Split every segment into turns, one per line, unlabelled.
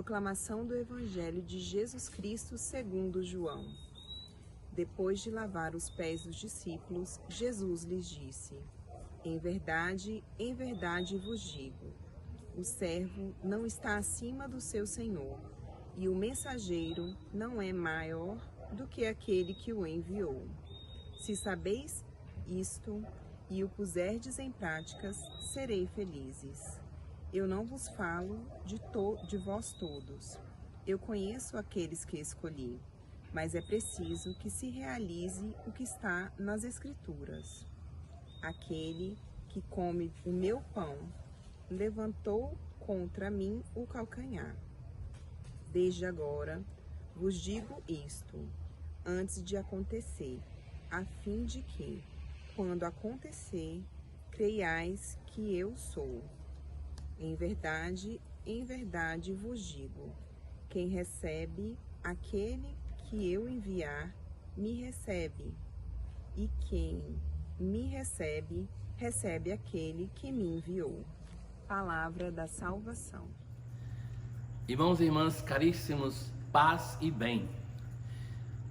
Proclamação do Evangelho de Jesus Cristo segundo João. Depois de lavar os pés dos discípulos, Jesus lhes disse: em verdade vos digo, o servo não está acima do seu senhor, e o mensageiro não é maior do que aquele que o enviou. Se sabeis isto e o puserdes em práticas, serei felizes. Eu não vos falo de vós todos. Eu conheço aqueles que escolhi, mas é preciso que se realize o que está nas Escrituras. Aquele que come o meu pão levantou contra mim o calcanhar. Desde agora vos digo isto, antes de acontecer, a fim de que, quando acontecer, creiais que eu sou. Em verdade vos digo, quem recebe aquele que eu enviar, me recebe, e quem me recebe, recebe aquele que me enviou. Palavra da salvação.
Irmãos e irmãs caríssimos, paz e bem.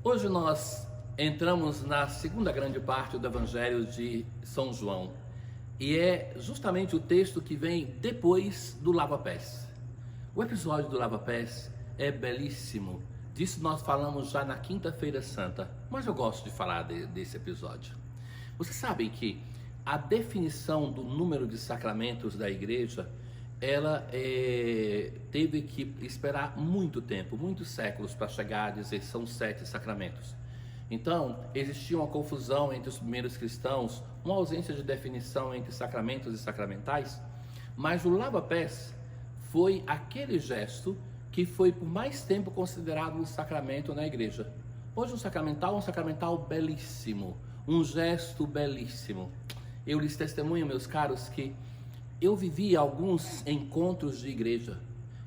Hoje nós entramos na segunda grande parte do Evangelho de São João, e é justamente o texto que vem depois do lava-pés. O episódio do lava-pés é belíssimo, disso nós falamos já na Quinta-feira Santa, mas eu gosto de falar desse episódio. Vocês sabem que a definição do número de sacramentos da igreja, ela teve que esperar muito tempo, muitos séculos, para chegar a dizer que são 7 sacramentos. Então, existia uma confusão entre os primeiros cristãos, uma ausência de definição entre sacramentos e sacramentais, mas o lava-pés foi aquele gesto que foi por mais tempo considerado um sacramento na igreja. Hoje um sacramental belíssimo, um gesto belíssimo. Eu lhes testemunho, meus caros, que eu vivi alguns encontros de igreja,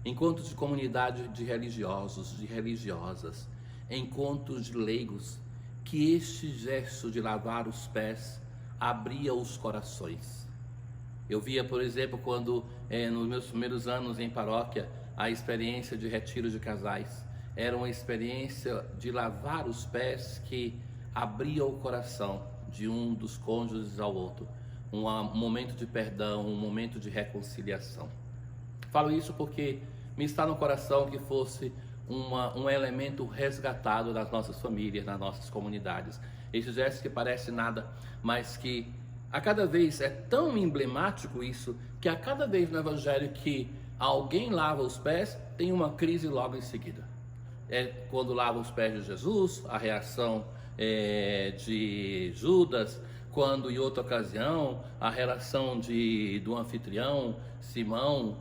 encontros de comunidade de religiosos, de religiosas, encontros de leigos, que este gesto de lavar os pés abria os corações. Eu via, por exemplo, quando nos meus primeiros anos em paróquia, a experiência de retiro de casais era uma experiência de lavar os pés que abria o coração de um dos cônjuges ao outro, um momento de perdão, um momento de reconciliação. Falo isso porque me está no coração que fosse um elemento resgatado das nossas famílias, nas nossas comunidades. Esse gesto que parece nada, mas que a cada vez é tão emblemático isso, que a cada vez no Evangelho que alguém lava os pés, tem uma crise logo em seguida. Quando lava os pés de Jesus, a reação de Judas, quando em outra ocasião a relação do anfitrião, Simão,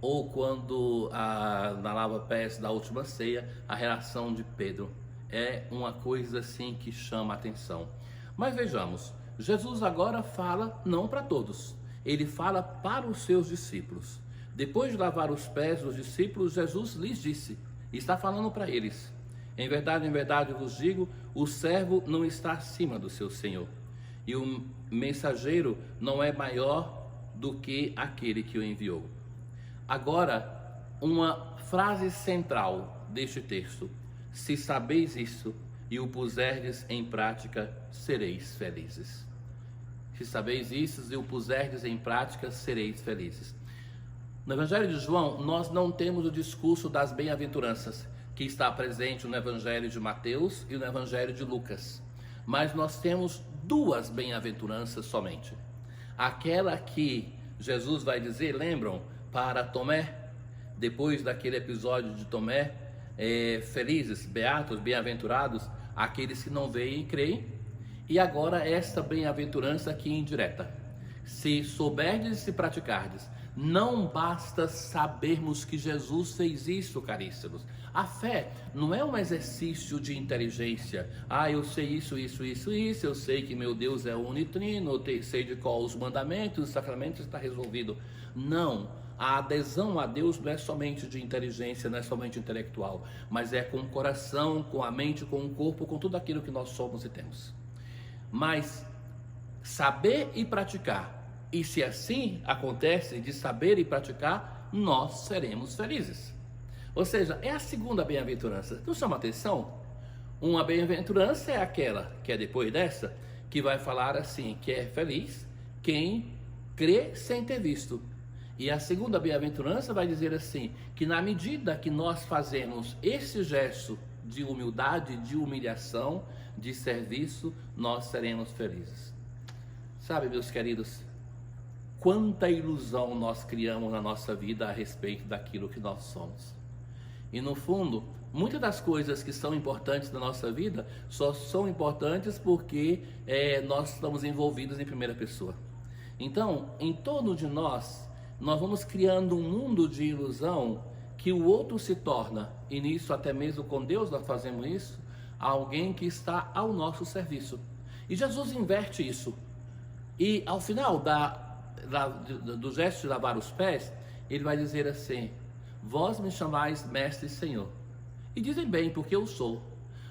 ou quando na lava-pés da última ceia, a relação de Pedro. É uma coisa assim que chama a atenção. Mas vejamos, Jesus agora fala não para todos, ele fala para os seus discípulos. Depois de lavar os pés dos discípulos, Jesus lhes disse, e está falando para eles: em verdade vos digo, o servo não está acima do seu senhor, e o mensageiro não é maior do que aquele que o enviou. Agora, uma frase central deste texto: se sabeis isso e o puserdes em prática, sereis felizes. Se sabeis isso e o puserdes em prática, sereis felizes. No Evangelho de João, nós não temos o discurso das bem-aventuranças, que está presente no Evangelho de Mateus e no Evangelho de Lucas. Mas nós temos 2 bem-aventuranças somente. Aquela que Jesus vai dizer, lembram, para Tomé, depois daquele episódio de Tomé, felizes, beatos, bem-aventurados, aqueles que não veem e creem. E agora esta bem-aventurança aqui indireta: se souberdes e se praticardes. Não basta sabermos que Jesus fez isso, caríssimos. A fé não é um exercício de inteligência. Eu sei isso, eu sei que meu Deus é unitrino, eu sei de qual os mandamentos, os sacramentos, está resolvido. Não, a adesão a Deus não é somente de inteligência, não é somente intelectual, mas é com o coração, com a mente, com o corpo, com tudo aquilo que nós somos e temos. Mas saber e praticar, e se assim acontece de saber e praticar, nós seremos felizes. Ou seja, é a segunda bem-aventurança. Não chama atenção? Uma bem-aventurança é aquela que é depois dessa, que vai falar assim, que é feliz quem crê sem ter visto. E a segunda bem-aventurança vai dizer assim, que na medida que nós fazemos esse gesto de humildade, de humilhação, de serviço, nós seremos felizes. Sabe, meus queridos, quanta ilusão nós criamos na nossa vida a respeito daquilo que nós somos. E no fundo, muitas das coisas que são importantes na nossa vida só são importantes porque nós estamos envolvidos em primeira pessoa. Então, em torno de nós vamos criando um mundo de ilusão que o outro se torna, e nisso até mesmo com Deus nós fazemos isso, alguém que está ao nosso serviço. E Jesus inverte isso. E ao final do gesto de lavar os pés, ele vai dizer assim, vós me chamais mestre e senhor. E dizem bem, porque eu sou.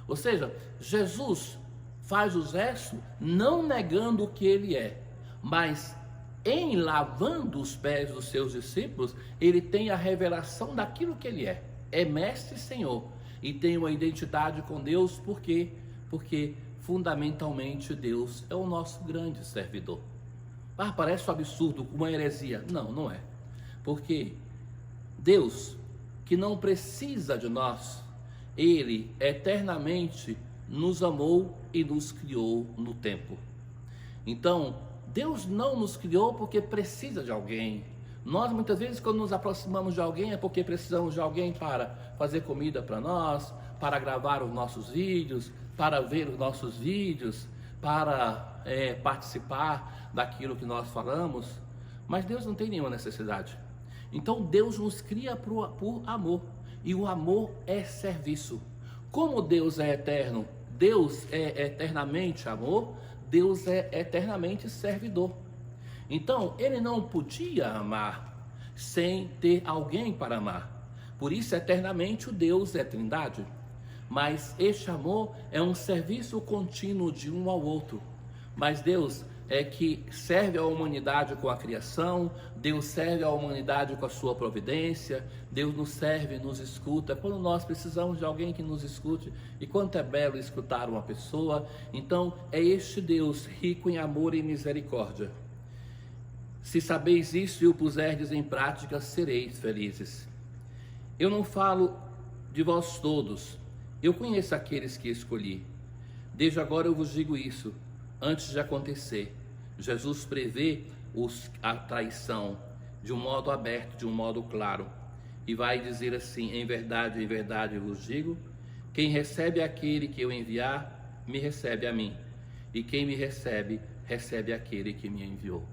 Ou seja, Jesus faz o gesto não negando o que ele é, mas em lavando os pés dos seus discípulos, ele tem a revelação daquilo que ele é. É mestre e senhor. E tem uma identidade com Deus, por quê? Porque fundamentalmente Deus é o nosso grande servidor. Ah, parece um absurdo, uma heresia. Não, não é. Porque Deus, que não precisa de nós, ele eternamente nos amou e nos criou no tempo. Então, Deus não nos criou porque precisa de alguém. Nós muitas vezes quando nos aproximamos de alguém é porque precisamos de alguém para fazer comida para nós, para gravar os nossos vídeos, para ver os nossos vídeos, para participar daquilo que nós falamos. Mas Deus não tem nenhuma necessidade. Então Deus nos cria por amor. E o amor é serviço. Como Deus é eterno, Deus é eternamente amor, Deus é eternamente servidor. Então, ele não podia amar sem ter alguém para amar. Por isso, eternamente, o Deus é Trindade. Mas este amor é um serviço contínuo de um ao outro. Mas Deus é que serve a humanidade com a criação, Deus serve a humanidade com a sua providência, Deus nos serve, nos escuta, quando nós precisamos de alguém que nos escute, e quanto é belo escutar uma pessoa. Então é este Deus rico em amor e misericórdia. Se sabeis isso e o puserdes em prática, sereis felizes. Eu não falo de vós todos, eu conheço aqueles que escolhi. Desde agora eu vos digo isso, antes de acontecer. Jesus prevê a traição de um modo aberto, de um modo claro, e vai dizer assim, em verdade vos digo, quem recebe aquele que eu enviar, me recebe a mim, e quem me recebe, recebe aquele que me enviou.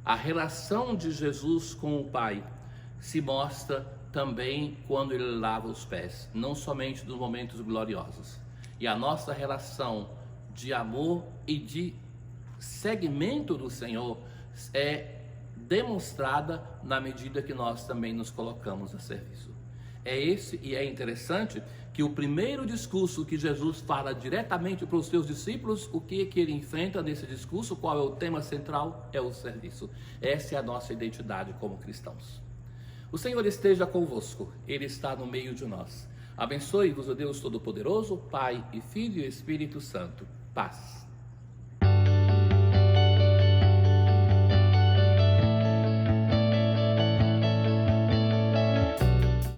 A relação de Jesus com o Pai se mostra também quando ele lava os pés, não somente nos momentos gloriosos. E a nossa relação de amor e de seguimento do Senhor é demonstrada na medida que nós também nos colocamos a serviço. E é interessante que o primeiro discurso que Jesus fala diretamente para os seus discípulos, o que ele enfrenta nesse discurso, qual é o tema central? É o serviço. Essa é a nossa identidade como cristãos. O Senhor esteja convosco, Ele está no meio de nós. Abençoe-vos o Deus Todo-Poderoso, Pai e Filho e Espírito Santo. Paz.